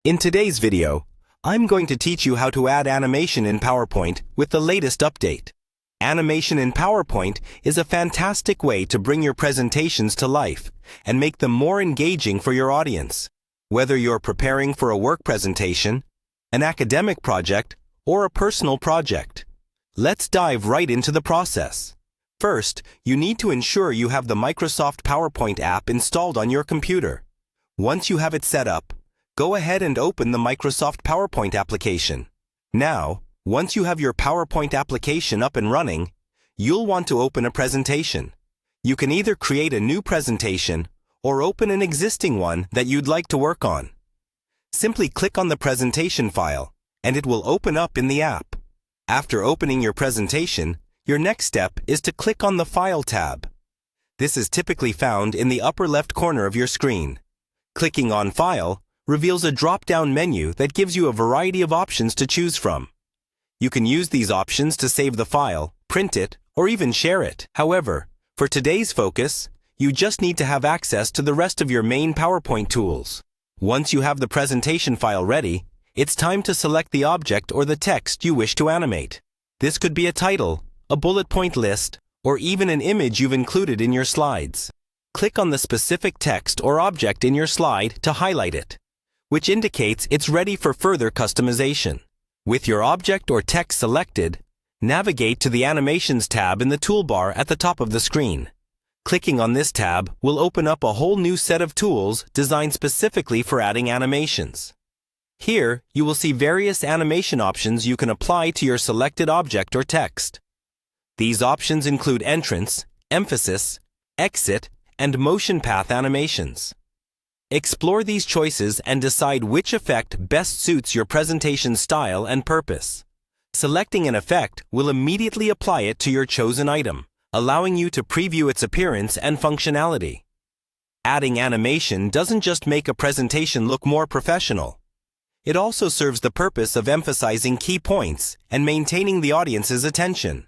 In today's video, I'm going to teach you how to add animation in PowerPoint with the latest update. Animation in PowerPoint is a fantastic way to bring your presentations to life and make them more engaging for your audience. Whether you're preparing for a work presentation, an academic project, or a personal project. Let's dive right into the process. First, you need to ensure you have the Microsoft PowerPoint app installed on your computer. Once you have it set up, go ahead and open the Microsoft PowerPoint application. Now, once you have your PowerPoint application up and running, you'll want to open a presentation. You can either create a new presentation or open an existing one that you'd like to work on. Simply click on the presentation file, and it will open up in the app. After opening your presentation, your next step is to click on the File tab. This is typically found in the upper left corner of your screen. Clicking on File reveals a drop-down menu that gives you a variety of options to choose from. You can use these options to save the file, print it, or even share it. However, for today's focus, you just need to have access to the rest of your main PowerPoint tools. Once you have the presentation file ready, it's time to select the object or the text you wish to animate. This could be a title, a bullet point list, or even an image you've included in your slides. Click on the specific text or object in your slide to highlight it, which indicates it's ready for further customization. With your object or text selected, navigate to the Animations tab in the toolbar at the top of the screen. Clicking on this tab will open up a whole new set of tools designed specifically for adding animations. Here, you will see various animation options you can apply to your selected object or text. These options include entrance, emphasis, exit, and motion path animations. Explore these choices and decide which effect best suits your presentation style and purpose. Selecting an effect will immediately apply it to your chosen item, allowing you to preview its appearance and functionality. Adding animation doesn't just make a presentation look more professional. It also serves the purpose of emphasizing key points and maintaining the audience's attention.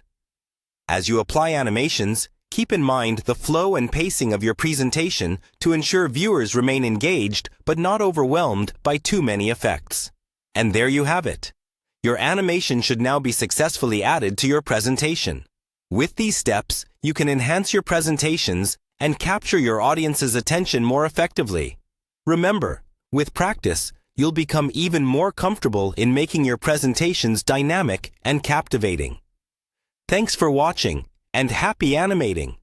As you apply animations, keep in mind the flow and pacing of your presentation to ensure viewers remain engaged but not overwhelmed by too many effects. And there you have it. Your animation should now be successfully added to your presentation. With these steps, you can enhance your presentations and capture your audience's attention more effectively. Remember, with practice, you'll become even more comfortable in making your presentations dynamic and captivating. Thanks for watching, and happy animating!